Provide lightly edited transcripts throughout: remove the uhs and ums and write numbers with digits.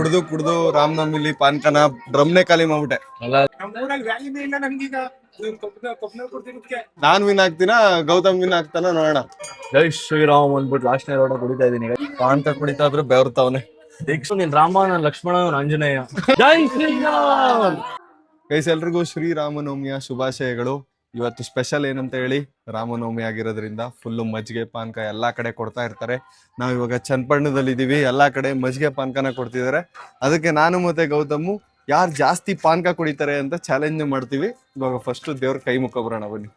ಕುಡ್ದು ರಾಮನವಮಿಲಿ ಪಾನ್ಕನ ಡ್ರಮ್ನೆ ಖಾಲಿ ಮಾಡ್ಬಿಟ್ಟೆ. ನಾನ್ ವಿನ್ ಆಗ್ತೀನ ಗೌತಮ್ ವಿನ್ ಆಗ್ತಾನ ನೋಡೋಣ. ಜೈ ಶ್ರೀರಾಮ್ ಅಂದ್ಬಿಟ್ಟು ಲಾಸ್ಟ್ ರೋಡ ಕುಡಿತಾ ಇದೀನಿ. ಪಾನ್ಕ ಕುಡಿತಾ ಇದ್ರೆ ಬೆವರ್ತಾವನೆ. ನೀನ್ ರಾಮ, ನಾನ್ ಲಕ್ಷ್ಮಣ, ನಾನ್ ಆಂಜನೇಯ. ಜೈ ಶ್ರೀರಾಮ್. ಗೈಸ್ ಎಲ್ರಿಗೂ ಶ್ರೀರಾಮನವಮಿಯ ಶುಭಾಶಯಗಳು. ಇವತ್ತು ಸ್ಪೆಷಲ್ ಏನಂತ ಹೇಳಿ, ರಾಮನವಮಿ ಆಗಿರೋದ್ರಿಂದ ಫುಲ್ಲು ಮಜ್ಜಿಗೆ ಪಾನ್ಕ ಎಲ್ಲಾ ಕಡೆ ಕೊಡ್ತಾ ಇರ್ತಾರೆ. ನಾವ್ ಇವಾಗ ಚನ್ನಪಟ್ಟಣದಲ್ಲಿ ಇದೀವಿ, ಎಲ್ಲಾ ಕಡೆ ಮಜ್ಜಿಗೆ ಪಾನ್ಕನ ಕೊಡ್ತಿದ್ದಾರೆ. ಅದಕ್ಕೆ ನಾನು ಮತ್ತೆ ಗೌತಮು ಯಾರು ಜಾಸ್ತಿ ಪಾನ್ಕ ಕುಡಿತಾರೆ ಅಂತ ಚಾಲೆಂಜ್ ಮಾಡ್ತೀವಿ. ಇವಾಗ ಫಸ್ಟ್ ದೇವ್ರ ಕೈ ಮುಖ ಬರೋಣ ಬನ್ನಿ.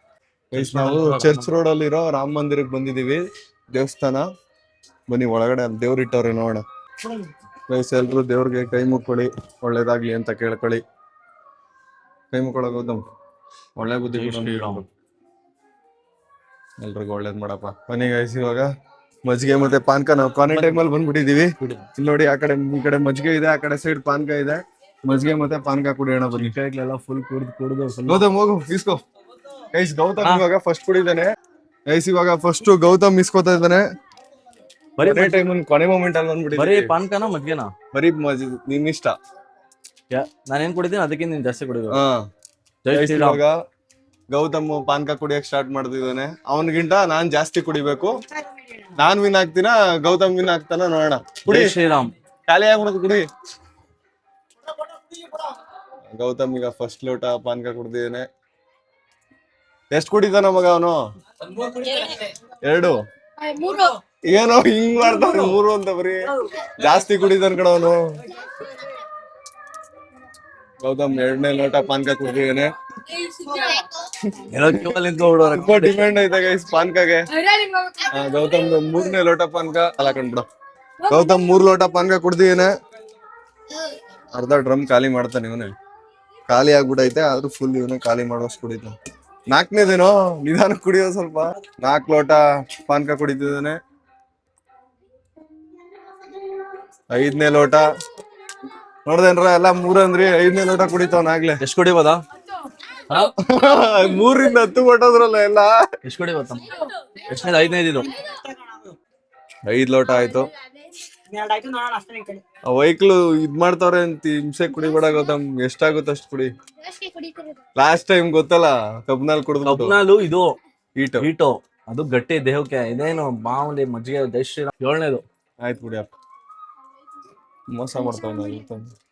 ಗೈಸ್ ನಾವು ಚರ್ಚ್ ರೋಡ್ ಅಲ್ಲಿರೋ ರಾಮ ಮಂದಿರಕ್ಕೆ ಬಂದಿದೀವಿ, ದೇವಸ್ಥಾನ. ಬನ್ನಿ ಒಳಗಡೆ ಅಲ್ಲಿ ದೇವ್ರ ಇಟ್ಟವ್ರೆ ನೋಡೋಣ. ಗೈಸ್ ಎಲ್ರು ದೇವ್ರಿಗೆ ಕೈ ಮುಕ್ಕೊಳ್ಳಿ, ಒಳ್ಳೇದಾಗ್ಲಿ ಅಂತ ಕೇಳ್ಕೊಳ್ಳಿ. ಕೈ ಮುಕ್ಕೊಳ್ಳೋ ಗೌತಮ್, ಒಳ್ಳೆ ಬುದ್ಧಿ ಎಲ್ರಿಗೂ ಒಳ್ಳೇದ್ ಮಾಡಪ್ಪ. ಬನ್ನಿ ಗೈಸ್, ಇವಾಗ ಮಜ್ಜಿಗೆ ಮತ್ತೆ ಪಾನ್ಕ ನಾವು ಕೊನೆ ಟೈಮಲ್ಲಿ ಬಂದ್ಬಿಟ್ಟಿದೀವಿ. ಇಲ್ಲಿ ನೋಡಿ, ಆ ಕಡೆ ಈ ಕಡೆ ಮಜ್ಜಿಗೆ ಇದೆ, ಆ ಕಡೆ ಸೈಡ್ ಪಾನ್ಕ ಇದೆ. ಮಜ್ಜಿಗೆ ಮತ್ತೆ ಪಾನ್ಕ ಕುಡಿಯೋಣ ಬನ್ನಿ. ಕೈಗಳೆಲ್ಲ ಫುಲ್ ಕುಡಿದು ಗೌತಮ್ ಹೋಗು ಇಸ್ಕೋ. ಗೈಸ್ ಗೌತಮ್ ಇವಾಗ ಫಸ್ಟ್ ಕುಡಿದಾನೆ. ಗೈಸ್ ಇವಾಗ ಫಸ್ಟ್ ಗೌತಮ್ ಇಸ್ಕೋತಾ ಇದ್ದಾನೆ. ಬರೀ ಟೈಮ್ ಕೊನೆ ಮೂಮೆಂಟ್ ಅಲ್ಲಿ ಬಂದ್ಬಿಟ್ಟಿದೆ. ಬರೀ ಪಾನ್ಕನ ಮಜ್ಗೆನಾ? ಬರೀ ನಿನ್ ಇಷ್ಟ. ನಾನೇನ್ ಕುಡಿದೀನಿ ಅದಕ್ಕೆ ನೀನ್ ಜಾಸ್ತಿ ಕುಡಿಬೇಕು. ಇವಾಗ ಗೌತಮ್ ಪಾನ್ಕ ಕುಡಿಯಕ್ ಸ್ಟಾರ್ಟ್ ಮಾಡ್ತಿದ್ದಾನೆ. ಅವನಿಗಿಂತ ನಾನ್ ಜಾಸ್ತಿ ಕುಡಿಬೇಕು. ನಾನ್ ವಿನ್ ಆಗ್ತೀನ ಗೌತಮ್ ವಿನ್ ಆಗ್ತಾನ ನೋಡೋಣ. ಕುಡಿ ಶ್ರೀರಾಮ್. ಖಾಲಿ ಆಗ್ಬಿಡೋದು ಕುಡಿ. ಗೌತಮ್ ಈಗ ಫಸ್ಟ್ ಲೋಟ ಪಾನ್ಕ ಕುಡ್ದಿದ್ದಾನೆ. ಎಷ್ಟ್ ಕುಡಿತಾನ ಮಗ ಅವನು? 2. ಏನೋ ಹಿಂಗ್ ಮಾಡ್ತಾನೆ, 3 ಅಂತ ಬರೀ. ಜಾಸ್ತಿ ಕುಡಿತಾನ ಕಣ ಅವನು. ಗೌತಮ್ 2ನೇ ಲೋಟ ಪಾನ್ಕ ಕುಡ್ದಿದ್ದಾನೆ. ಡಿಮ್ಯಾಂಡ್ ಐತೆ ಗೈಸ್ ಪಾನ್ಕಾಗೆ. ಗೌತಮ್ 3ನೇ ಲೋಟ ಪಾನ್ಕ ಹಾಕೊಂಡ್ಬಿಡ. ಗೌತಮ್ 3 ಲೋಟ ಪಾನ್ಕ ಕುಡ್ದಿದ್ದಾನೆ. ಅರ್ಧ ಡ್ರಮ್ ಖಾಲಿ ಮಾಡ್ತಾನೆ ಇವನೇ. ಖಾಲಿ ಆಗ್ಬಿಟ್ಟೈತೆ, ಆದ್ರೂ ಫುಲ್ ಇವನೇ ಖಾಲಿ ಮಾಡೋಷ್ಟು ಕುಡಿತಾನೆ. 4ನೇದೇನೋ ನಿಧಾನ ಕುಡಿಯೋ ಸ್ವಲ್ಪ. 4 ಲೋಟ ಪಾನ್ಕ ಕುಡಿತಿದ್ದಾನೆ. 5ನೇ ಲೋಟ ನೋಡ್ದೇನ್ರ, ಎಲ್ಲ 3 ಅಂದ್ರಿ, 5ನೇ ಲೋಟ ಕುಡಿತಾವನಾಗ್ಲೆ. ಎಷ್ಟ್ ಕುಡಿಬೋದಾ? 3ರಿಂದ 10 ಕೊಟ್ಟೋದ್ರಲ್ಲ ಎಲ್ಲ. ಎಷ್ಟ್ ಕುಡಿಬೋದ? ಎಷ್ಟನೇದು? 5ನೇದು. 5 ಲೋಟ ಆಯ್ತು. ವೈಕ್ಲು ಇದ್ ಮಾಡ್ತಾವ್ರೆ ಅಂತ ಹಿಂಸೆ ಕುಡಿಬೇಡ ಗೌತಮ್. ಎಷ್ಟಾಗುತ್ತೆ ಅಷ್ಟು ಕುಡಿ. ಲಾಸ್ಟ್ ಟೈಮ್ ಗೊತ್ತಲ್ಲ, ಕಬ್ನಾಲ್ ಕಬ್ನಾಲು ಇದು ಹೀಟು ಹೀಟು ಅದು ಗಟ್ಟಿ ದೇಹಕ್ಕೆ. ಇದೇನು ಮಾಮೂಲಿ ಮಜ್ಜಿಗೆ. ಜೈ ಶ್ರೀರಾಮ್ 7ನೇದು. ಆಯ್ತು ಕುಡಿಯಪ್ಪ. ಮೋಸ ಮಾಡ್ತಾವ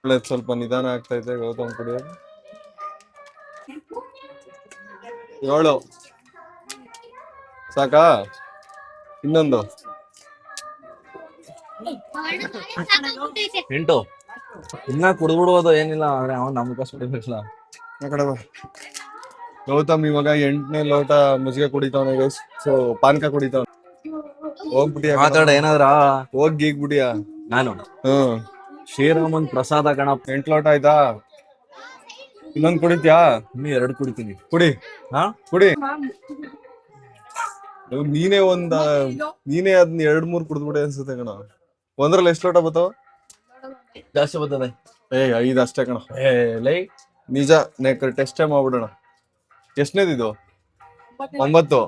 ಒಳ್ಳೇದ್. ಸ್ವಲ್ಪ ನಿಧಾನ ಆಗ್ತೈತೆ ಗೌತಮ್ ಕುಡಿಯೋದು. 7 ಸಾಕಾ? ಇನ್ನೊಂದು 8. ಇನ್ನ ಕುಡ್ಬಿಡ್ಬೋದು, ಏನಿಲ್ಲ. ಆದ್ರೆ ಅವ್ನು ನಮ್ ಕಷ್ಟ ಕುಡಿಬೇಕಲ್ಲ. ಗೌತಮ್ ಇವಾಗ 8ನೇ ಲೋಟ ಮಜ್ಜಿಗೆ ಕುಡಿತಾವನೆ ಗೈಸ್. ಸೊ ಪಾನ್ಕ ಕುಡಿತಾವ. ಹೋಗ್ಬಿಟ್ಟಿಯ ಮಾತಾಡ ಏನಾದ್ರ. ಹೋಗಿ ಗೀಗ್ಬಿಟ್ಟಿಯ. ನಾನು ಶ್ರೀರಾಮನ್ ಪ್ರಸಾದ ಗಣಪ. 8 ಲೋಟ ಆಯ್ತಾ? ಇನ್ನೊಂದ್ ಕುಡಿತ್ಯಾ? ಇನ್ನು 2 ಕುಡಿತೀನಿ. ಕುಡಿ. ಹಾ ಕುಡಿ. ನೀನೇ ಅದನ್ನ 2-3 ಕುಡಿದ್ಬಿಟ್ಟೆ ಅನ್ಸುತ್ತೆ ಕಣ. ಒಂದ್ರಲ್ಲಿ ಎಷ್ಟು ಲೋಟ ಬತ್ತಾವ? ಜಾಸ್ತಿ ಬರ್ತದೆ. 5 ಅಷ್ಟೇ ಕಣ. ಲೈ ನಿಜ. ಟೆಸ್ಟೇ ಮಾಡ್ಬಿಡೋಣ. ಎಷ್ಟನೇದಿದು? 9.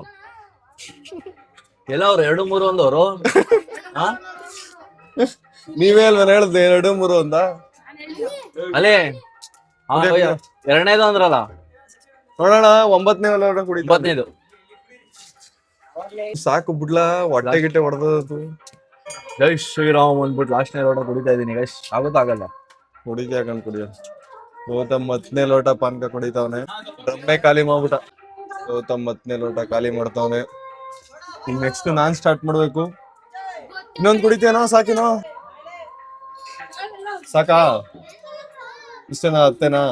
ಎಲ್ಲ ಅವ್ರು 2-3 ಅಂದವ್ರು. ನೀವೇ ಅಲ್ವ ಹೇಳ್ದೆ 2-3 ಅಂತ. ಅಲ್ಲೇ 2ನೇದು ಅಂದ್ರಲ್ಲ. ನೋಡೋಣ. 9ನೇ ಲೋಟ ಕುಡಿ. 9ನೇದು ಸಾಕು ಬಿಡ್ಲಾ, ಹೊಟ್ಟೆ ಗಿಟ್ಟೆ ಹೊಡೆದದು. ಜೈ ಶ್ರೀರಾಮ್ ಅಂದ್ಬಿಟ್ಟು ಲಾಸ್ಟ್ ಲೋಟ ಕುಡಿತಾ ಇದೀನಿ ಗೈಸ್. ಆಗೋದಾಗಲ್ಲ ಕುಡಿಕೆ ಹಾಕೊಂಡ್ ಕುಡಿಯ. ಗೌತಮ್ 10ನೇ ಲೋಟ ಪಾನ್ಕ ಕುಡಿತಾವನೆ. ಡ್ರಮ್ಮೆ ಖಾಲಿ ಮಾಡ್ಬಿಟ್ಟ. ಗೌತಮ್ 10ನೇ ಲೋಟ ಖಾಲಿ ಮಾಡ್ತಾವನೆ. ಈಗ ನೆಕ್ಸ್ಟ್ ನಾನ್ ಸ್ಟಾರ್ಟ್ ಮಾಡ್ಬೇಕು. ಇನ್ನೊಂದ್ ಕುಡಿತೇನೋ? ಸಾಕಿನೋ? ಸಾಕಾ? ಇಷ್ಟೇನಾ? 10ನಾ?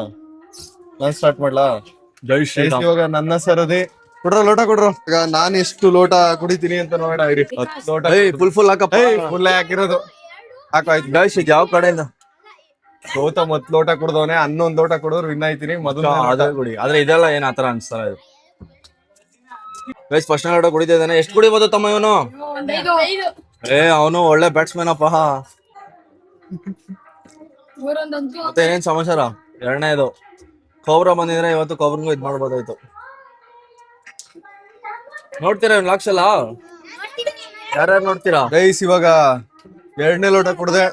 ನಾನ್ ಸ್ಟಾರ್ಟ್ ಮಾಡ್ಲಾ? ಜೈ ಶ್ರೀರಾಮ್. ಇವಾಗ ನನ್ನ ಸರದಿ. ಕೊಡ್ರ ಲೋಟ ಕೊಡ್ರ. ಈಗ ನಾನ್ ಎಷ್ಟು ಲೋಟ ಕುಡಿತೀನಿ ಅಂತ ನೋಡೋಣ. 10 ಲೋಟ ಫುಲ್ ಹಾಕಪ್ಪ. ಫುಲ್ ಹಾಕಿರೋದು ಹಾಕಾಯ್ತು. ಗೈಸ್ ಯಾವ ಕಡೆಯಿಂದ? ಗೌತಮ್ 10 ಲೋಟ ಕುಡ್ದವನೆ. 11 ಲೋಟ ಕುಡಿದ್ರು ವಿನ್ ಆಯ್ತೀನಿ. ಮೊದಲು ಕುಡಿ. ಆದ್ರೆ ಇದೆಲ್ಲ ಏನ್ ಆತರ ಅನ್ಸ್ತಾರ ಇದು. ಗೈಸ್ ಫಸ್ಟ್ ಲೋಟ ಕುಡಿತಾ ಇದ್ದಾನೆ. ಎಷ್ಟು ಕುಡಿಬೋದು ತಮ್ಮ ಇವನು? ಅವನು ಒಳ್ಳೆ ಬ್ಯಾಟ್ಸ್ಮನ್ ಅಪ್ಪ. ಮತ್ತೆ ಏನ್ ಸಮಾಚಾರ? 2ನೇದು ಕೋಬ್ರ ಬಂದಿದ್ರೆ ಇವತ್ತು ಕೋಬ್ರಂಗೂ ಇದ್ ಮಾಡ್ಬೋದಾಯ್ತು. ನೋಡ್ತೀರಾ ಲಾಕ್ಸ್ ಎಲ್ಲ? ಯಾರ್ಯಾರು ನೋಡ್ತೀರಾ? ಗೈಸ್ ಇವಾಗ 2ನೇ ಲೋಟ ಕುಡ್ದೆ.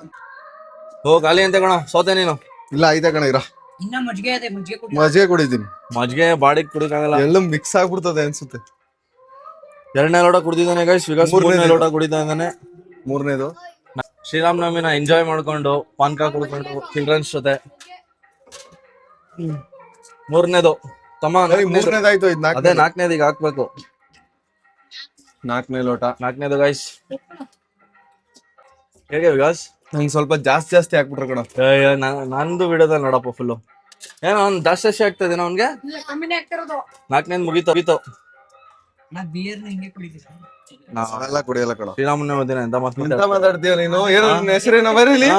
ಹೋ ಖಾಲಿ ಅಂತ ಕಣ, ಸೋತೆ ನೀನು. ಇಲ್ಲ ಐತೆ ಕಣ ಇರ, ಇನ್ನ ಮಜ್ಜಿಗೆ ಇದೆ, ಮಜ್ಜಿಗೆ ಕುಡಿ. ಮಜ್ಜಿಗೆ ಕುಡಿತೀನಿ. ಮಜ್ಜಿಗೆ ಬಾಡಿಗೆ ಕುಡಿಕಾಗಲ್ಲ. ಎಲ್ಲ ಮಿಕ್ಸ್ ಆಗ್ಬಿಡ್ತದೆ ಅನ್ಸುತ್ತೆ. 2ನೇ ಲೋಟ ಕುಡಿದಿದ್ದಾನೆ ಗೈಸ್. ವಿಕಾಸ್ 3ನೇ ಲೋಟ ಕುಡಿತಾ ಇದ್ದಾನೆ. ಮೂರನೇದು ಶ್ರೀರಾಮನವಮಿನ ಎಂಜಾಯ್ ಮಾಡ್ಕೊಂಡು ಪಾನ್ಕ ಕುಡ್ಕೊಂಡು ಚಿಲ್ಡ್ರನ್ಸ್ ಜೊತೆ. 3ನೇದು ತಮ್ಮ. ಮೂರನೇದಾಯ್ತು. ಇದು ಅದೇ 4ನೇದು ಈಗ ಹಾಕ್ಬೇಕು. 4ನೇ ಲೋಟ. 4ನೇದು ಗೈಸ್. ಹೇಗೆ ವಿಕಾಸ್? ನಂಗೆ ಸ್ವಲ್ಪ ಜಾಸ್ತಿ ಹಾಕ್ಬಿಟ್ರು ಕಣ. ನಂದು ವಿಡಿಯೋದಲ್ಲಿ ನೋಡಪ್ಪ ಫುಲ್ಲು. ಏನೋ ಅವ್ನು ಜಾಸ್ತಿ ಆಗ್ತಾ ಇದೇನೋ ಅವ್ನಿಗೆ. ಇಲ್ಲ, ಕಮ್ಮಿನೇ ಆಗ್ತಿರೋದು. 4ನೇದು ಮುಗೀತು. ನಾ ಬಿಯರ್ನ ಹಿಂಗೆ ಕುಡಿತೀನಿ. ಅವೆಲ್ಲ ಕುಡಿಯಲ್ಲ ಕಣ. ಶ್ರೀರಾಮನ ದಿನ ಎಂತ ಎಂತ ಮಾತಾಡ್ತೀಯ ನೀನು? ಏನೋ ನಿನ್ನ ಹೆಸರೇನೋ ಬರೀಲಿ.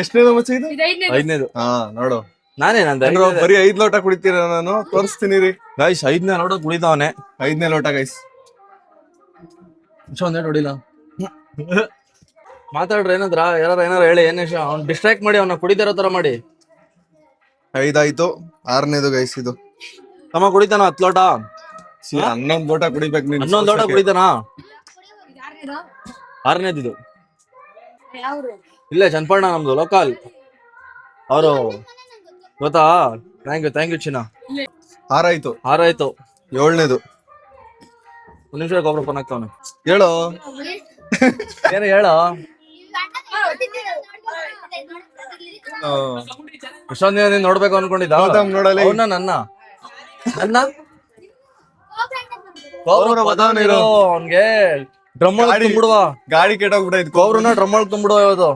ಎಷ್ಟನೇದು ಮಚ್ಚ ಇದು? ಇದು 5ನೇ. 5ನೇದು. ಹಾ ನೋಡು, ನಾನೇನಂದ ಬರೀ 5 ಲೋಟ ಕುಡಿತೀರ. ನಾನು ತೋರಿಸ್ತೀನಿ ರೀ ಗೈಸ್. 5ನೇ ಲೋಟ ಕುಡಿತಾವನೆ. 5ನೇ ಲೋಟ ಗೈಸ್. ಒಂದೇ ನೋಡಿಲ್ಲ. ಮಾತಾಡ್ರಿ ಏನಾದ್ರ, ಏನಾರ ಹೇಳಿ. ಏನ್ ಅವ್ನು ಡಿಸ್ಟ್ರಾಕ್ಟ್ ಮಾಡಿ ಅವನ್ನ ಕುಡಿದಿರೋ ತರ ಮಾಡಿ. 5 ಆಯ್ತು. 6ನೇದು ಗೈಸ್ ಇದು. ತಮ್ಮ ಕುಡಿತಾನ 10 ಲೋಟ. 11 ಲೋಟ ಕುಡಿಬೇಕು ನೀನು. 11 ಲೋಟ ಕುಡಿತಾನ. ಯಾರ್ನಿದು? 6ನೇದು ಇದು. ಯಾವ್ರು? ಇಲ್ಲೇ ಚನ್ನಪಣ್ಣ, ನಮ್ದು ಲೋಕಲ್ ಅವರು. ಗೊತ್ತಾ? ಥ್ಯಾಂಕ್ ಯು ಚಿನ್ನ. 6 ಆಯ್ತು. 6 ಆಯ್ತು. 7ನೇದು. ಒಂದ್ ನಿಮಿಷ ಗೊಬ್ಬರ ಫೋನ್ ಆಗ್ತಾವನೆ. ಹೇಳೋ ಏನು ಹೇಳೋ. ಎಷ್ಟೊಂದ್ ದಿನ ನೀನ್ ನೋಡ್ಬೇಕು ಅನ್ಕೊಂಡಿದ್ದ. ನೋಡಲಿ ಅವನ್ನ ನನ್ನ ಅವ್ನ್ಗೆ ಡ್ರಮ್ ಒಳಗ್ ತುಂಬಿಡುವ. ಗಾಡಿ ಕೆಟ್ಟೋಗ್ಬಿಟ್ಟೈತ್. ಕೋಬ್ರನ್ನ ಡ್ರಮ್ ಒಳಗ್ ತುಂಬಿಡುವ ಇವತ್ತು.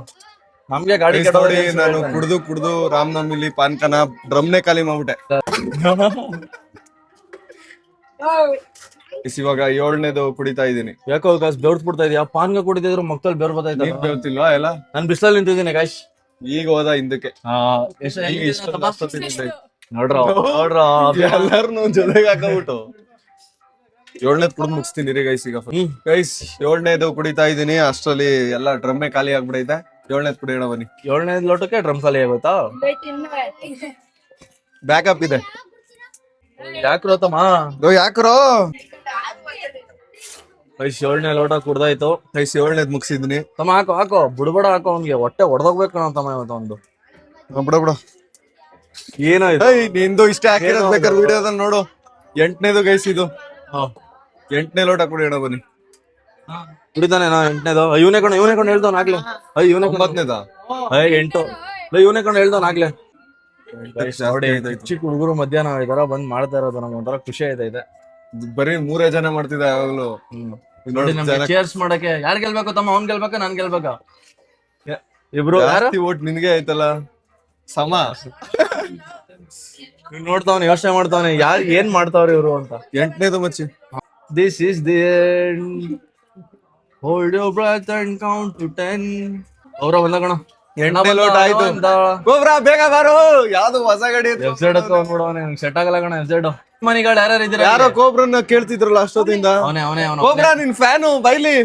ನಮ್ಗೆ ಗಾಡಿ ನೋಡಿ, ನಾನು ಕುಡ್ದು ರಾಮನವಮಿಲಿ ಪಾನ್ಕನ ಡ್ರಮ್ನೇ ಖಾಲಿ ಮಾಡ್ಬಿಟ್ಟೆ. ಇವಾಗ 7ನೇದು ಕುಡಿತಾ ಇದೀನಿ. ಯಾಕೋ ಕಾಸ್ ಬೆವ್ರ್ಸ್ಬಿಡ್ತಾ ಇದೀಯಾ? ಪಾನ್ಗ ಕುಡಿದಿದ್ರು ಮಕ್ಕಳು ಬೆವ್ರ್ ಬರ್ತಾ ನೀನ್ ಬೆವ್ತಿಲ್ವಾ ಎಲ್ಲ? ನಾನ್ ಬಿಸಿಲಲ್ಲಿ ನಿಂತಿದ್ದೀನಿ ಗಾಯ್ಸ್. ಈಗ ಹೋದ ಹಿಂದಕ್ಕೆ. ನೋಡ್ರ ಎಲ್ಲಾರನು ಜೊತೆಗೆ ಹಾಕಬಿಟ್ಟು 7ನೇದು ಕುಡಿದು ಮುಗಿಸ್ತೀನಿ ರೀ ಗೈಸ್. ಈಗ ಗೈಸ್ 7ನೇದು ಕುಡಿತಾ ಇದೀನಿ. ಅಷ್ಟ್ರಲ್ಲಿ ಎಲ್ಲ ಡ್ರಮ್ಮೆ ಖಾಲಿ ಆಗ್ಬಿಡೈತೆ. 7ನೇದು ಕುಡಿಯೋಣ ಬನ್ನಿ. 7ನೇದು ಲೋಟಕ್ಕೆ ಡ್ರಮ್ ಖಾಲಿ ಆಗುತ್ತಾ? ಬ್ಯಾಕಪ್ ಇದೆ. ಯಾಕ್ರೋ ತಮ್ಮ? ಯಾಕ್ರೋ ಗೈಸ್ 7ನೇ ಲೋಟ ಕುಡ್ದಾಯ್ತು. ಗೈಸ್ 7ನೇದು ಮುಗಿಸಿದೀನಿ. ತಮ್ಮ ಹಾಕೋ ಬಿಡ್ಬೇಡ. ಹಾಕೋ ಅವ್ನಿಗೆ ಹೊಟ್ಟೆ ಹೊಡೆದೋಗ್ಬೇಕು ಕಣ ತಮ್ಮ ಇವತ್ತು ಒಂದು. ಬಿಡ ಏನಾಯ್ತು? ನಿಂದು ಇಷ್ಟ ಹಾಕಿರೋದ್ ಬೇಕಾದ್ರೆ ವಿಡಿಯೋದಲ್ಲಿ ನೋಡು. 8ನೇದು ಗೈಸ್ ಇದು. 8ನೇ ಲೋಟ ಕುಡಿಯೋಣ ಬನ್ನಿ. ಕುಡಿತಾನೆ 8ನೇದು. ಇವನೇ ಕೊಂಡು ಹೇಳ್ದವನ್ ಆಗ್ಲೇ. ಇವನೇ 9ನೇದಾ? 8. ಇವನೇ ಕೊಂಡು ಹೇಳ್ದವನ್ ಆಗ್ಲೇ. ಚಿಕ್ಕ ಹುಡುಗರು ಮಧ್ಯಾಹ್ನ ಈ ತರ ಬಂದ್ ಮಾಡ್ತಾ ಇರೋದು ನಮ್ಗೆ ಒಂಥರ ಖುಷಿ ಆಯ್ತೈತೆ. ಬರೀ 3 ಜನ ಮಾಡ್ತಿದ್ದ ಯಾವಾಗ್ಲೂ. ನೋಡಿ ನಮ್ಗೆ ಚೇರ್ಸ್ ಮಾಡಕ್ಕೆ ಯಾರು ಗೆಲ್ಬೇಕು ತಮ್ಮ? ಅವ್ನ್ ಗೆಲ್ಬೇಕಾ ನಾನ್ ಗೆಲ್ಬೇಕಾ? ಇಬ್ರು ಓಟ್ ನಿನ್ಗೆ ಆಯ್ತಲ್ಲ ಸಮ. ನೋಡ್ತಾವನೆ, ಯೋಚನೆ ಮಾಡ್ತಾವನೆ ಯಾರು ಏನ್ ಮಾಡ್ತಾವ್ರಿ ಇವ್ರು ಅಂತ. 8ನೇದು ಮಚ್ಚಿ. This is the end. Hold your breath and count to 10. ಅವ್ರ ಬಂದ ಕಣ. 8ನೇ ಲೋಟ ಆಯ್ತು. ಗೋಬ್ರಾ ಬೇಗ ಬಾರು. ಯಾವ್ದು ಹೊಸ ಗಾಡಿ ಎಫ್ಜೆಡ್ ಸೆಟ್ ಆಗಲ್ಲ ಕಣ. ಎಫ್ಜೆಡ್ ಮನಿಗಳು ಯಾರು ಇದ್ದೀರಾ? ಯಾರೋ ಕೋಬ್ರನ್ನ ಕೇಳ್ತಿದ್ರಲ್ಲ ಅಷ್ಟೊತ್ತಿಂದ. ಅವನೇ ಕೋಬ್ರಾ ನಿನ್ ಫ್ಯಾನು ಬೈಲಿ.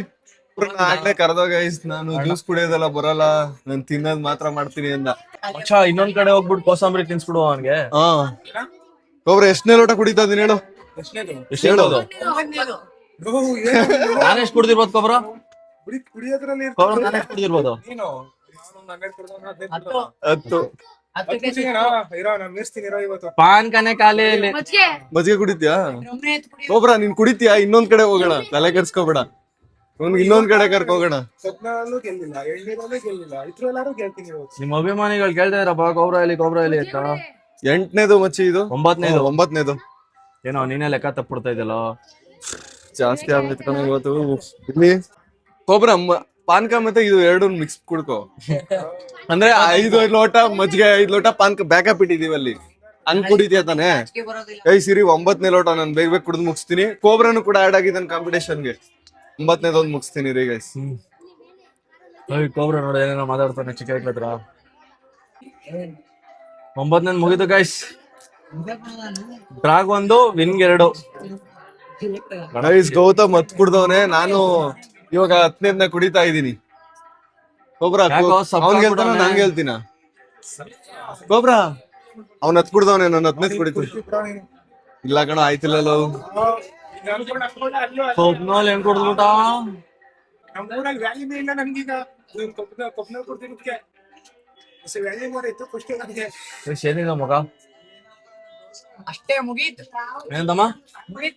ಆಗ್ಲೇ ಕರ್ದೋ ಗೈಸ್. ನಾನು ಜ್ಯೂಸ್ ಕುಡಿಯೋದೆಲ್ಲ ಬರಲ್ಲ, ನಾನು ತಿನ್ನೋದ್ ಮಾತ್ರ ಮಾಡ್ತೀನಿ ಅಂದ. ಇನ್ನೊಂದ್ ಕಡೆ ಹೋಗ್ಬಿಟ್ಟು ಕೋಸಂಬರಿ ತಿನ್ಸ್ಬಿಡುವ ಅವನ್ಗೆ. ಕೋಬ್ರಾ 8ನೇ ಲೋಟ ಕುಡಿತಾ ಇದೀನಿ ಹೇಳು. ಎಷ್ಟು ಹೇಳೋದು? ನಾನೆಷ್ಟು ಕುಡ್ದಿರ್ಬೋದು ಕೋಬ್ರಾ? ನಾನೆಷ್ಟು ಕುಡ್ದಿರ್ಬೋದು? 10. ಪಾನ್ ಕನೆ ಖಾಲಿ. ಮಜ್ಜಿಗೆ ಕುಡಿತ್ಯಾ ಕೋಬ್ರಾ? ನೀನ್ ಕುಡಿತೀಯಾ? ಇನ್ನೊಂದ್ ಕಡೆ ಹೋಗೋಣ, ತಲೆ ಕೆಡ್ಸ್ಕೊಬೇಡ. ಇನ್ನೊಂದ್ ಕಡೆ ಕರ್ಕೋಗೋಣ. ನಿಮ್ ಅಭಿಮಾನಿಗಳು ಕೇಳ್ತಾ ಇದ್ರಪ್ಪ ಕೋಬ್ರಾ ಇಲ್ಲಿ ಅಂತ. 8ನೇದು ಮಚ್ಚಿ ಇದು. 9ನೇದು. ಏನೋ ನೀನೇ ಲೆಕ್ಕ ತಪ್ಪಿಡ್ತಾ ಇದೆಯಲ್ಲ. ಜಾಸ್ತಿ ಆಗ್ತೈತೆ ಕಣ ಇವತ್ತು. ಇಲ್ಲಿ ಕೋಬ್ರಾ ಪಾನ್ಕ ಮತ್ತೆ ಇದು 2 ಮಿಕ್ಸ್ ಕುಡ್ಕೋ. ಅಂದ್ರೆ 5 ಲೋಟ ಮಜ್ಜಿಗೆ, 5 ಲೋಟ ಪಾನ್ಕ ಬ್ಯಾಕಪ್ ಇಟ್ಟಿದೀವಿ ಅಲ್ಲಿ. ಹಂಗ್ ಕುಡಿತೀಯ ತಾನೆ? ಸಿರಿ 9ನೇ ಲೋಟ ನಾನು ಬೇಗ ಕುಡಿದು ಮುಗಿಸ್ತೀನಿ. ಕೋಬ್ರಾನು ಕೂಡ ಆಡ್ ಆಗಿದ್ದಾನೆ ಕಾಂಪಿಟೇಷನ್ಗೆ. 9ನೇದೊಂದು ಮುಗಿಸ್ತೀನಿ ರೀ ಗೈಸ್. ಕೋಬ್ರಾ ನೋಡಿ ಏನೇನೋ ಮಾತಾಡ್ತಾನೆ ಚಿಕ್ಕ ಹತ್ರ. 9ನೇದು ಮುಗಿತು ಗೈಸ್. ಡ್ರಾಗ್ 1, ವಿನ್ಗೆ 2. ಗೈಸ್ ಗೌತಮ್ ಹತ್ ಕುಡ್ದವನೆ. ನಾನು ಇವಾಗ 10ನೇದನ್ನ ಕುಡಿತಾ ಇದೀನಿ. ಕೋಬ್ರಾ ಅವ್ನ್ ಗೆಲ್ತಾನ ನಾನ್ ಗೆಲ್ತೀನ? ಕೋಬ್ರಾ ಅವ್ನ ಹತ್ ಕುಡ್ದವನೆ, ನಾನು 10ನೇದ್ ಕುಡಿತೀನಿ. ಇಲ್ಲ ಕಣ ಆಯ್ತಿಲ್ಲಲ್ಲ. ಹೆಂಗ್ ಕುಡ್ದ್ಬಿಟ್ಟ? ಏನಿದೆ ಮಗ ಅಷ್ಟೇ ಮುಗೀತು ಏನಂತಮ್ಮ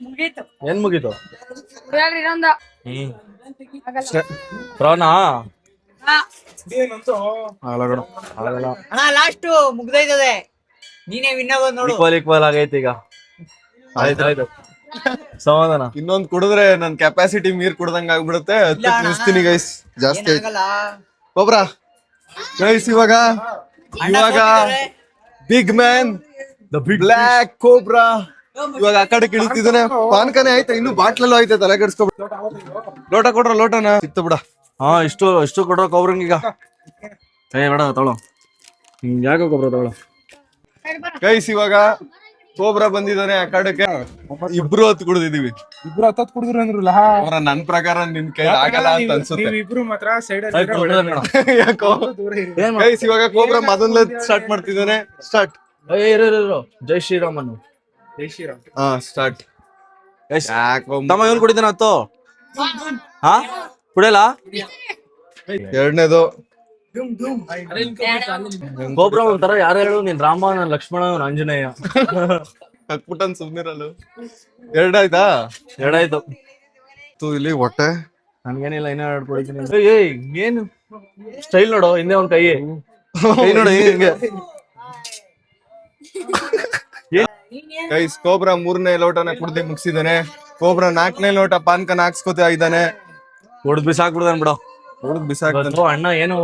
ಮುಗೀತು ಏನ್ ಮುಗೀತು ಹೇಳ್ರಿ ಇನ್ನೊಂದ ಪ್ರಾಣ ಹಾ. ಆಗಲ್ಲ ಅಣ್ಣ ಲಾಸ್ಟ್ ಮುಗ್ದೈತದೆ ನೀನೇ ವಿನ್ ಆಗೋದ್ ನೋಡು ಈಕ್ವಲ್ ಆಗೈತಿ ಈಗ ಆಯ್ತು ಸಮಾಧಾನ ಇನ್ನೊಂದ್ ಕುಡಿದ್ರೆ ನನ್ ಕೆಪಾಸಿಟಿ ಮೀರ್ ಕುಡ್ದಂಗ ಆಗ್ಬಿಡುತ್ತೆ ಇಲ್ಲ ಅಣ್ಣ. ನಿಲ್ಸ್ತೀನಿ ಗೈಸ್ ಜಾಸ್ತಿ ಆಯ್ತು ಏನಾಗಲ್ಲ ಕೊಬ್ರಾ ಗೈಸ್ ಇವಾಗ ಅಣ್ಣ ಇವಾಗ ಸೋತಿದ್ದಾರೆ. ಬಿಗ್ ಮ್ಯಾನ್ ಬ್ಲ್ಯಾಕ್ ಕೋಬ್ರಾ ಇವಾಗ ಆ ಕಡೆ ಇಳಿತಿದ್ದಾನೆ ಪಾನ್ಕನೇ ಆಯ್ತಾ ಇನ್ನು ಬಾಟ್ಲಲ್ಲೂ ಆಯ್ತಾ ತಲೆ ಕೆಡ್ಸ್ಕೊಬಿಡ ಲೋಟ ಕೊಡ್ರ ಲೋಟನ ಸಿಕ್ತ ಬಿಡ ಹಾ ಇಷ್ಟು ಕೊಡ್ರ ಕೊಬ್ರಂಗ್ ಈಗ ಏ ಬೇಡ ತಗೊಳ್ಳೋ ಯಾಕೋ ಕೊಬ್ರ ತಗೊಳ್ಳೋ ಗೈಸ್ ಇವಾಗ ಕೋಬ್ರಾ ಬಂದಿದ್ದಾನೆ ಆ ಕಡೆಗೆ ಇಬ್ರು ಹೊತ್ತು ಕುಡ್ದಿದೀವಿ ಇಬ್ರು ಹತ್ತತ್ ಕುಡಿದ್ರು ಅಂದ್ರಲ್ಲ ಅವ್ರ ನನ್ ಪ್ರಕಾರ ನಿನ್ ಕೈ ಆಗಲ್ಲ ಅಂತ ಅನ್ಸುತ್ತೆ ಇಬ್ರು ಮಾತ್ರ ಸೈಡ್ ಯಾಕೋ ಗೈಸ್ ಇವಾಗ ಕೋಬ್ರಾ ಮೊದಲ ಸ್ಟಾರ್ಟ್ ಮಾಡ್ತಿದ್ದಾನೆ ಸ್ಟಾರ್ಟ್ ಇರು ಜೈ ಶ್ರೀರಾಮನು ಹಾ ಸ್ಟಾರ್ಟ್ ಯಾಕೋ ತಮ್ಮ ಇವನ್ ಕುಡಿತಾನ ಹತ್ತು ಹಾ ಕುಡಿಯಲ್ಲ ಎರಡನೇದು ಗೋಬ್ರ ಒಂಥರ ಯಾರು ಹೇಳು ನೀನ್ ರಾಮ ನಾನ್ ಲಕ್ಷ್ಮಣ ನಾನ್ ಆಂಜನೇಯ ಹಾಕ್ಬಿಟ್ಟನ್ ಸುಮ್ನಿರಲ್ಲ ಎರಡಾಯ್ತಾ ಎರಡಾಯ್ತು ಇಲ್ಲಿ ಹೊಟ್ಟೆ ನನ್ಗೇನಿಲ್ಲ ಇನ್ನೂ ಎರಡು ಕುಡಿತೀನಿ ಏಯ್ ಏನು ಸ್ಟೈಲ್ ನೋಡು ಹಿಂದೆ ಒಂದ್ ಕೈ ನೋಡು ಹಿಂಗೆ ಗೈಸ್ ಕೋಬ್ರಾ ಮೂರನೇ ಲೋಟನ ಕುಡ್ದಿ ಮುಗಿಸಿದಾನೆ ಕೋಬ್ರಾ ನಾಲ್ಕನೇ ಲೋಟ ಪಾನ್ಕನ ಹಾಕ್ಸ್ಕೊತಾ ಇದ್ದಾನೆ ಕುಡ್ದು ಬಿಸಾಕ್ಬಿಡ್ದಾನ್ ಬಿಡು ಹುಡುಗ್ ಬಿಸಾಕ್ತಾನೆ ಇವತ್ತು ಅಣ್ಣ ಏನು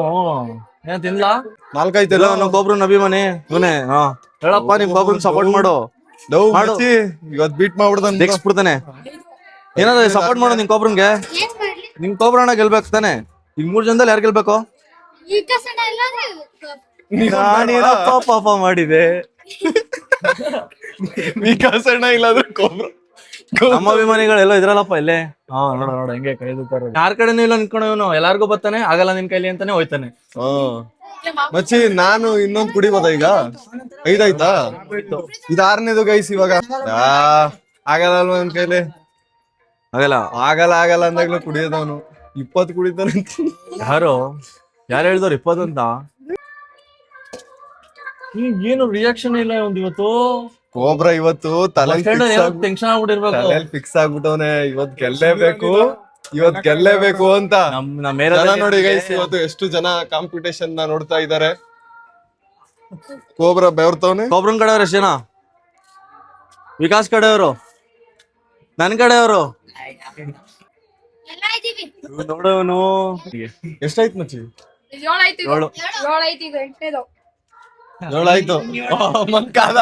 ಏನ್ ತಿನ್ಲಾ ನಾಲ್ಕೈತೆಲ್ಲ ಎಲ್ಲ ನಾವು ಗೊಬ್ರು ಅಭಿಮಾನಿ ಇವನೇ ಹಾ ಹೇಳಪ್ಪ ನಿಮ್ ಗೊಬ್ರನ್ ಸಪೋರ್ಟ್ ಮಾಡು ಮಾಡು. ಇವತ್ ಬೀಟ್ ಮಾಡ್ಬಿಡ್ತಾನೆ ದೇಕ್ಸ್ಬಿಡ್ತಾನೆ ಏನಾದ್ರು ಸಪೋರ್ಟ್ ಮಾಡು ನಿನ್ ಕೊಬ್ರನ್ಗೆ ನಿಮ್ ಕೊಬ್ರ ಅಣ್ಣ ಗೆಲ್ಬೇಕು ತಾನೆ ಈಗ 3 ಜನದಲ್ಲಿ ಯಾರು ಗೆಲ್ಬೇಕು ನಾನೇನಪ್ಪ ಪಾಪ ಮಾಡಿದೆ ವಿಕಾಸಣ್ಣ ಇಲ್ಲಾದ್ರೆ ಕೋಬ್ರಾ ನಮ್ಮ ಅಭಿಮಾನಿಗಳೆಲ್ಲ ಇದ್ರಲ್ಲಪ್ಪ ಇಲ್ಲೇ ಹಾ ನೋಡ ಹೆಂಗೆ ಕೈ ಯಾರ ಕಡೆನೂ ಇಲ್ಲ ನಿಂತ್ಕೊಂಡು ಇವನು ಎಲ್ಲಾರ್ಗು ಬರ್ತಾನೆ ಆಗಲ್ಲ ನಿನ್ ಕೈಲಿ ಅಂತಾನೆ ಹೋಯ್ತಾನೆ ಮಚ್ಚಿ ನಾನು ಇನ್ನೊಂದ್ ಕುಡಿಬೋದ ಈಗ ಐದಾಯ್ತಾ ಇದು ಆರನೇದು ಗೈಸ್ ಇವಾಗ ಆಗಲ್ಲ ಅಲ್ವಾ ನನ್ ಕೈಲಿ ಆಗಲ್ಲ ಆಗಲ್ಲ ಅಂದಾಗ್ಲೂ ಕುಡಿಯೋದವನು 20 ಕುಡಿತಾನೆ ಯಾರು ಹೇಳ್ದವ್ರು 20 ಅಂತ ಏನು ರಿಯಾಕ್ಷನ್ ಇಲ್ಲ ಒಂದು ಇವತ್ತು ಕೋಬ್ರಾ ಇವತ್ತು ತಲೆ ಟೆನ್ಷನ್ ಆಗ್ಬಿಟ್ಟಿರ್ಬೇಕು ಫಿಕ್ಸ್ ಆಗ್ಬಿಟ್ಟವನೆ ಇವತ್ ಗೆಲ್ಲೇಬೇಕು ಅಂತ ನಮ್ಮ ಜನ ನೋಡಿ ಗೈಸ್ ಇವತ್ತು ಎಷ್ಟು ಜನ ಕಾಂಪಿಟೇಷನ್ ನ ನೋಡ್ತಾ ಇದ್ದಾರೆ ಕೋಬ್ರಾ ಬೆವರ್ತವನೆ ಕೊಬ್ರನ್ ಕಡೆಯವ್ರು ಎಷ್ಟು ಜನ ವಿಕಾಸ್ ಕಡೆಯವರು ನನ್ ಕಡೆಯವರು ನೋಡವನು ಎಷ್ಟಾಯ್ತು ಮಚ್ಚಿ ಏಳಾಯ್ತು ಏಳು. ಏಳಾಯ್ತು ಈಗ ಎಂಟನೇದು ಏಳಾಯ್ತು ಮಂಕಾದ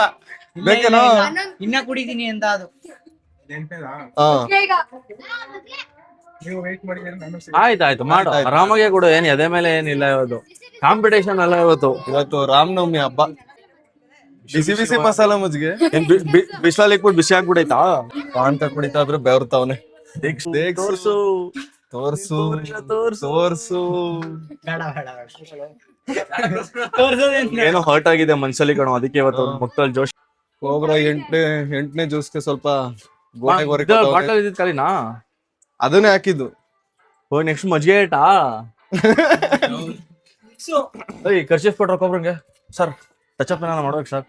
ಬೇಕೇನೋ ಇನ್ನ ಕುಡಿತೀನಿ ಅಂತ ಅದು ಹಾ ಈಗ ನೀವು ವೇಟ್ ಮಾಡಿದ್ರೆ ನಾನು ಆಯ್ತಾಯ್ತು ಮಾಡು ಆರಾಮಾಗೆ ಕೊಡು ಏನ್ ಎದೆ ಮೇಲೆ ಏನಿಲ್ಲ ಇವತ್ತು ಕಾಂಪಿಟೇಷನ್ ಅಲ್ಲ ಇವತ್ತು ಇವತ್ತು ರಾಮನವಮಿ ಹಬ್ಬ ಬಿಸಿ ಮಸಾಲ ಮಜ್ಜಿಗೆ ಬಿಸಿಲಲ್ಲಿ ಇಟ್ಬಿಟ್ಟು ಬಿಸಿ ಆಗ್ಬಿಡೈತಾ ಪಾನ್ಕ ಕುಡಿತಾ ಇದ್ರೆ ಬೆವರ್ತವನೆ ತೋರ್ಸು ತೋರ್ಸು ತೋರ್ಸು ತೋರ್ಸು ಬೇಡ ಬೇಡ ಏನೋ ಹರ್ಟ್ ಆಗಿದೆ ಮನ್ಸಲ್ಲಿ ಕಣೋ ಅದಕ್ಕೆ ಇವತ್ತು ಮಕ್ಕಳ ಜೋಶ್ ಕೋಬ್ರಾ ಎಂಟನೇ ಜ್ಯೂಸ್ಗೆ ಸ್ವಲ್ಪ ಗೋಟೆಗೆ ಬಾಟಲ್ ಇದ್ದಿದ್ ಕಾಲಿನಾ ಅದನ್ನೇ ಹಾಕಿದ್ದು ಹೋಗಿ ನೆಕ್ಸ್ಟ್ ಮಜ್ಜಿಗೆ ಇಟ್ಟಾ ಏಯ್ ಕರ್ಚೀಫ್ ಕೊಟ್ರ ಕೊಬ್ರಂಗೆ ಸರ್ ಟಚಪ್ ಏನಾರ ಮಾಡ್ಬೇಕು ಸರ್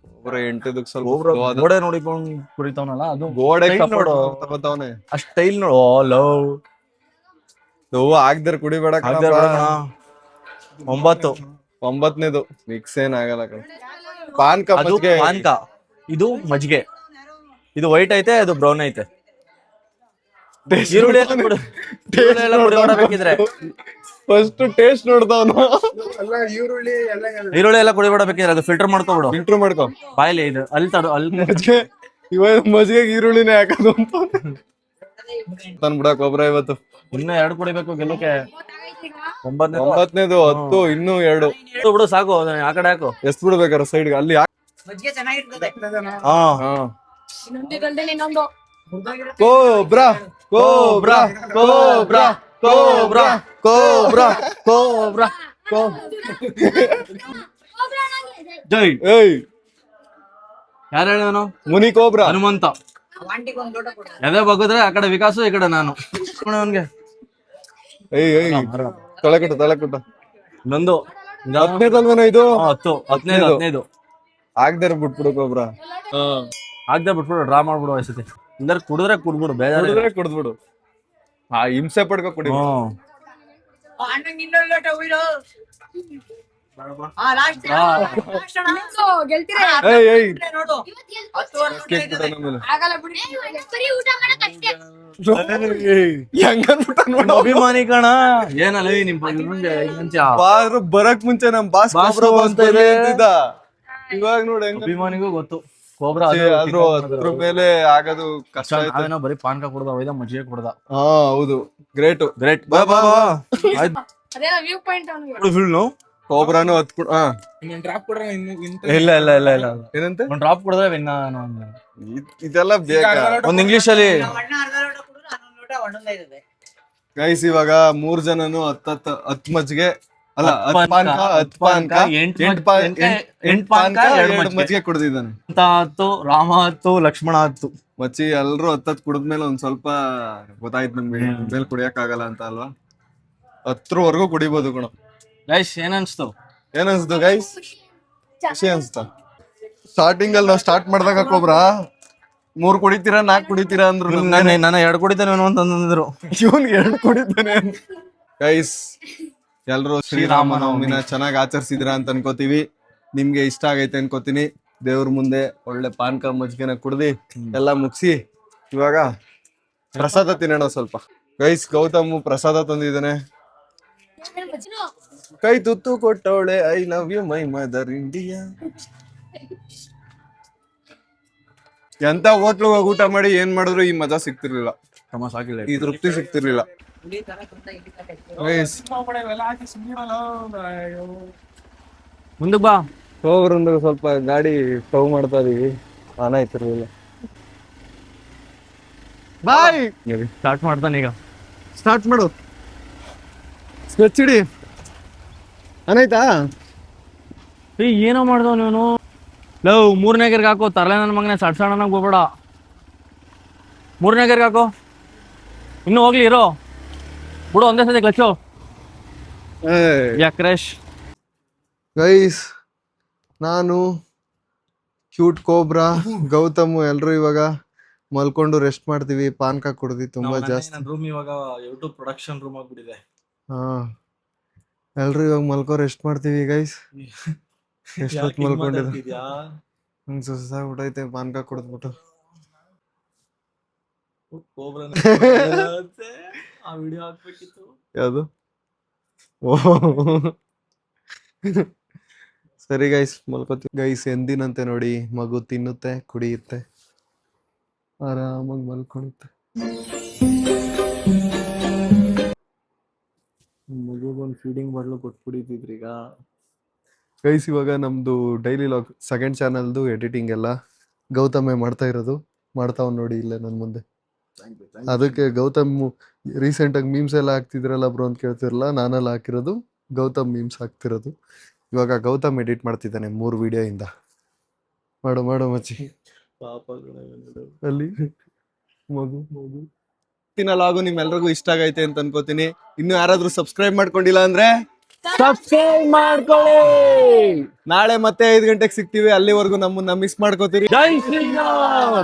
ಕೋಬ್ರಾ ಎಂಟದಕ್ಕೆ ಸ್ವಲ್ಪ ಗೋಡೆ ನೋಡಿಕೊಂಡು ಕುಡಿತಾವನಲ್ಲ ಅದು ಗೋಡೆ Style ನೋಡು. ತಗೋತಾವನೆ ಆ ಸ್ಟೈಲ್ ನೋಡು ಲವ್ ನೋವು ಆಗ್ದರ್ ಕುಡಿಬೇಡ ಕಣಪ್ಪ. 9 9ನೇದು ಮಿಕ್ಸ್ ಏನ್ ಆಗಲ್ಲ ಕಣ ಪಾನ್ಕ ಅದು ಮಜ್ಜಿಗೆ ಪಾನ್ಕ ಇದು ಮಜ್ಜಿಗೆ ಇದು ವೈಟ್ ಐತೆ ಅದು ಬ್ರೌನ್ ಐತೆ ಈರುಳ್ಳಿ ಎಲ್ಲ ಈರುಳ್ಳಿ ಎಲ್ಲ ಕುಡಿಬೇಕಿದ್ರೆ ಫಸ್ಟ್ ಟೇಸ್ಟ್ ನೋಡ್ದವನು ಎಲ್ಲ ಈರುಳ್ಳಿ ಎಲ್ಲ ಈರುಳ್ಳಿ ಎಲ್ಲ ಕುಡಿಬೇಕಿದ್ರೆ ಅದು ಫಿಲ್ಟರ್ ಮಾಡ್ಕೊಬಿಡು ಫಿಲ್ಟರ್ ಮಾಡ್ಕೊ ಬಾಯ್ಲಿ ಇದು ಅಲ್ಲಿ ತಡು ಅಲ್ಲಿ ಮಜ್ಜಿಗೆ ಮಜ್ಜಿಗೆಗೆ ಈರುಳ್ಳಿನೇ ಹಾಕೋದು ಅಂತ ತಂದ್ಬಿಡಕ್ ಒಬ್ರ ಇವತ್ತು ಇನ್ನು 2 ಕುಡಿಬೇಕು ಗೆಲ್ಲಕ್ಕೆ ಗೊತ್ತಾಗೈತೆ ಈಗ 9 9ನೇದು 10 ಇನ್ನೂ 2 ಬಿಡು ಸಾಕು ಅದನ್ನ ಆ ಕಡೆ ಹಾಕು ಎಷ್ಟ್ ಬಿಡ್ಬೇಕಾರ ಸೈಡ್ಗೆ ಅಲ್ಲಿ ಮಜ್ಜಿಗೆ ಚೆನ್ನಾಗಿರ್ತದೆ ಹಾ ಇನ್ನೊಂದು ಗಂಟೆ ಇನ್ನೊಂದು cobra cobra cobra cobra cobra cobra ಜೈ ಏಯ್ ಯಾರು ಹೇಳೋನು ಮುನಿ ಕೋಬ್ರಾ ಹನುಮಂತ ಆಂಟಿಗೆ ಒಂದು ಲೋಟ ಕೊಡು ಎದೆ ಬಗ್ಗಿದ್ರೆ ಆ ಕಡೆ ವಿಕಾಸು ಈ ಕಡೆ ನಾನು ಅವನ್ಗೆ ಏಯ್ ತಲೆಕುಟ್ಟ ನಂದು ಹತ್ತನೇದಲ್ವೇನೋ ಇದು 10 15 ಆಗ್ದಾರ ಬಿಟ್ಬಿಡು ಕೊಬ್ರ ಆಗ್ದೆ ಬಿಟ್ಬಿಡು ಡ್ರಾ ಮಾಡ್ಬಿಡು ಅನ್ಸುತ್ತೆ ಇಲ್ಲಾರ ಕುಡಿದ್ರೆ ಕುಡ್ಬಿಡು ಬೇಜಾರು ಕುಡಿದ್ಬಿಡು ಆ ಹಿಂಸೆ ಪಡ್ಕೊ ಕುಡಿ ಅಣ್ಣಂಗೆ ಇನ್ನೊಂದು ಲೋಟ ಉಯ್ದು. Last so, ಗೆಲ್ತೀರಾ? ಏಯ್ ನೋಡು 10 ಲೋಟ ಕೇಕ್ ಇದ್ದದೆ. ಬಿಡೋಣ ಆಮೇಲೆ. ಆಗಲ್ಲ ಬಿಡಿ. ಹೆಂಗನ್ಬಿಟ್ಟ ನೋಡು ಅಭಿಮಾನಿ ಕಣ ಏನಲ್ಲ ನಿಮ್ ಬಾರು ಬರಕ್ ಮುಂಚೆ ನಮ್ ಬಾಸ್ ಬಾಸ್ ಕೊಬ್ರಾ ಬಾಸ್ ಅಂತ ಇದೆ. ಅಂತಿದ್ದ. ಇವಾಗ ನೋಡು ಹೆಂಗ ಅಭಿಮಾನಿಗೂ ಗೊತ್ತು ಕೋಬ್ರಾ ಆದ್ರೂ ಅದ್ರ ಮೇಲೆ ಆಗೋದು ಕಷ್ಟ ಆಯ್ತು. ನಾವೇನೋ ಬರೀ ಪಾನ್ಕ ಕುಡ್ದ ಒಯ್ದ ಮಜ್ಜಿಗೆ ಕುಡ್ದ ಹಾ ಹೌದು ಗ್ರೇಟ್ ಗ್ರೇಟ್ ಬಾ ಬಾ ಬಾ ಆಯ್ತು ಅದೇನೋ ವ್ಯೂ ಪಾಯಿಂಟ್ ಅವನಿಗೆ. ಫುಲ್ ನೋ ಕೋಬ್ರಾನು ಹಾ ಇನ್ನೊಂದ್ ಡ್ರಾಪ್ ಕೊಡ್ರ ಇಲ್ಲ ಇಲ್ಲ ಇಲ್ಲ ಇಲ್ಲ ಏನಂತೆ ಒಂದ್ ಡ್ರಾಪ್ ಕುಡಿದ್ರೆ ವಿನ್ನ ಇದೆಲ್ಲ ಬೇಕಾ ಒಂದ್ ಇಂಗ್ಲಿಷ್ ಅಲ್ಲಿ ನಮ್ಮ ಅಣ್ಣ ಅರ್ಧ ಲೋಟ ಕುಡಿದ್ರೆ 11 ಲೋಟ ಒಣ್ಣೊಂದ ಇದ್ದದೆ. ಗೈಸ್ ಇವಾಗ 3 ಜನನು ಹತ್ ಮಜ್ಜಿಗೆ ಅಲ್ಲ ಹತ್ ಪಾನ್ಕ ಎಂಟ್ ಪಾನ್ಕ 2 ಮಜ್ಜಿಗೆ ಕುಡ್ದಿದ್ದಾನೆ ಅಂತ 10 ರಾಮ 10 ಲಕ್ಷ್ಮಣ 10 ಮಚ್ಚಿ ಎಲ್ರು ಹತ್ತತ್ ಕುಡಿದ್ಮೇಲೆ ಒಂದ್ ಸ್ವಲ್ಪ ಗೊತ್ತಾಯ್ತು ನಮ್ಗೆ ಮೇಲೆ ಕುಡಿಯಕ್ ಆಗಲ್ಲ ಅಂತ ಅಲ್ವಾ 10ವರೆಗೂ ಕುಡಿಬೋದು ಕಣ ಗೈಸ್ ಏನ್ ಅನ್ಸ್ತು ಏನ್ ಅನ್ಸ್ತು ಗೈಸ್ ಖುಷಿ ಅನ್ಸ್ತಾ ಸ್ಟಾರ್ಟಿಂಗ್ ಅಲ್ಲಿ ನಾವು ಸ್ಟಾರ್ಟ್ ಮಾಡಿದಾಗ ಕೊಬ್ರಾ 3 ಕುಡಿತೀರಾ 4 ಕುಡಿತೀರಾ ಅಂದ್ರು ನಾನು 2 ಕುಡಿತೇನೆ ಅಂತಂದ್ರು ಇವನ್ಗೆ 2 ಕುಡಿತಾನೆ ಗೈಸ್ ಎಲ್ರು ಶ್ರೀರಾಮನವಮಿನ ಚೆನ್ನಾಗಿ ಆಚರಿಸಿದ್ರ ಅಂತ ಅನ್ಕೋತೀವಿ ನಿಮ್ಗೆ ಇಷ್ಟ ಆಗೈತೆ ಅನ್ಕೋತೀನಿ ದೇವ್ರ ಮುಂದೆ ಒಳ್ಳೆ ಪಾನ್ಕ ಮಜ್ಜಿಗೆನ ಕುಡ್ದಿ ಎಲ್ಲ ಮುಗಿಸಿ ಇವಾಗ ಪ್ರಸಾದ ತಿನ್ನೋಣ ಸ್ವಲ್ಪ ಗೈಸ್ ಗೌತಮ್ ಪ್ರಸಾದ ತಂದಿದ್ದಾನೆ ಕೈ ತುತ್ತು ಕೊಟ್ಟವಳೆ I love you my mother India ಎಂತ ಹೋಟ್ಲು ಊಟ ಮಾಡಿ ಏನ್ ಮಾಡಿದ್ರು ಈ ಮಜಾ ಸಿಗ್ತಿರ್ಲಿಲ್ಲ ಕ್ರಮ ಸಾಕಿಲ್ಲ ಈ ತೃಪ್ತಿ ಸಿಗ್ತಿರ್ಲಿಲ್ಲ ಹುಳಿ ತರ ಕುಂತ ಇಟ್ಟಿದ್ದಾರೆ. ಗೈಸ್ ಮುಂದಕ್ಕೆ ಬಾ ಹೋಗ್ರಂದ್ರೆ ಸ್ವಲ್ಪ ಗಾಡಿ ಟವ್ ಮಾಡ್ತಾ ಇದೀವಿ ಆನ ಆಯ್ತಿರ್ಲಿಲ್ಲ ಬಾಯ್ ಸ್ಟಾರ್ಟ್ ಮಾಡ್ತಾನೆ ಈಗ ಸ್ಟಾರ್ಟ್ ಮಾಡು ಸ್ಕೆಚ್ ಹಿಡಿ ಅನಾಯ್ತಾ ಏನೋ ಮಾಡ್ದವ್ ನೀನು ಲವ್ 3ನೇ ಗೆರ್ಗೆ ಹಾಕೋ ತರಲೆ ನನ್ನ ಮಗನೇ ಸಣ್ಣ ಹೋಗ್ಬೇಡ 3ನೇ ಗೆರ್ಗೆ ಹಾಕೋ ಇನ್ನೂ ಹೋಗ್ಲಿ ಇರೋ ಬಿಡು ಒಂದೇ ಸತಿ ಕ್ಲಚ್ಚು ಯಾ ಕ್ರಶ್ ಗೈಸ್ ನಾನು ಕ್ಯೂಟ್ ಕೋಬ್ರಾ ಗೌತಮ್ ಎಲ್ರು ಇವಾಗ ಮಲ್ಕೊಂಡು ರೆಸ್ಟ್ ಮಾಡ್ತೀವಿ ಪಾನ್ಕ ಕುಡ್ದಿ ತುಂಬಾ ಜಾಸ್ತಿ ನನ್ನ ರೂಮ್ ಇವಾಗ ಯೂಟ್ಯೂಬ್ ಪ್ರೊಡಕ್ಷನ್ ರೂಮ್ ಆಗ್ಬಿಟ್ಟಿದೆ ಹಾ ಎಲ್ರು ಇವಾಗ ಮಲ್ಕೋ ರೆಸ್ಟ್ ಮಾಡ್ತೀವಿ ಗೈಸ್ ಎಷ್ಟೊತ್ತು ಮಲ್ಕೊಂಡಿದ್ರು ನಂಗೆ ಸುಸ್ತಾಗ್ಬಿಟ್ಟೈತೆ ಪಾನ್ಕ ಕುಡಿದ್ಬಿಟ್ಟು ಆ ವಿಡಿಯೋ ಹಾಕ್ಬೇಕಿತ್ತು ಯಾವುದು ಓ ಸರಿ ಗೈಸ್ ಮಲ್ಕೋತೀವಿ ಗೈಸ್ ಎಂದಿನಂತೆ ನೋಡಿ ಮಗು ತಿನ್ನುತ್ತೆ ಕುಡಿಯುತ್ತೆ ಆರಾಮಾಗಿ ಮಲ್ಕೊಳುತ್ತೆ ಮಗುಗೊಂದು ಫೀಡಿಂಗ್ ಬಾಟ್ಲು ಕೊಟ್ಬಿಟ್ಟಿದ್ರಿ ಈಗ ಗೈಸ್ ಇವಾಗ ನಮ್ದು ಡೈಲಿ ಲಾಗ್ ಸೆಕೆಂಡ್ ಚಾನಲ್ದು ಎಡಿಟಿಂಗ್ ಎಲ್ಲ ಗೌತಮೇ ಮಾಡ್ತಾ ಇರೋದು ಮಾಡ್ತಾವ್ ನೋಡಿ ಇಲ್ಲೇ ನನ್ನ ಮುಂದೆ ಅದಕ್ಕೆ ಗೌತಮ್ ರೀಸೆಂಟ್ ಆಗಿ ಮೀಮ್ಸ್ ಎಲ್ಲ ಹಾಕ್ತಿದ್ರಲ್ಲ ಬ್ರೋ ಅಂತ ಕೇಳ್ತಿರಲ್ಲ ನಾನೆಲ್ಲ ಹಾಕಿರೋದು ಗೌತಮ್ ಮೀಮ್ಸ್ ಹಾಕ್ತಿರೋದು ಇವಾಗ ಗೌತಮ್ ಎಡಿಟ್ ಮಾಡ್ತಿದ್ದಾನೆ 3 ವಿಡಿಯೋ ಇಂದ ಮಾಡು ಮಚ್ಚಿ ಅಲ್ಲಿ ಮಗು ಲಾಗು ನಿಮ್ಮೆಲ್ರಿಗೂ ಇಷ್ಟ ಆಗೈತೆ ಅಂತ ಅನ್ಕೋತೀನಿ ಇನ್ನು ಯಾರಾದ್ರೂ ಸಬ್ಸ್ಕ್ರೈಬ್ ಮಾಡ್ಕೊಂಡಿಲ್ಲ ಅಂದ್ರೆ ಸಬ್ಸ್ಕ್ರೈಬ್ ಮಾಡ್ಕೊಳ್ಳಿ ನಾಳೆ ಮತ್ತೆ 5 ಗಂಟೆಗೆ ಸಿಗ್ತೀವಿ ಅಲ್ಲಿವರೆಗೂ ನಮ್ಮನ್ನ ಮಿಸ್ ಮಾಡ್ಕೋತೀರಿ ಜೈ ಶ್ರೀರಾಮ್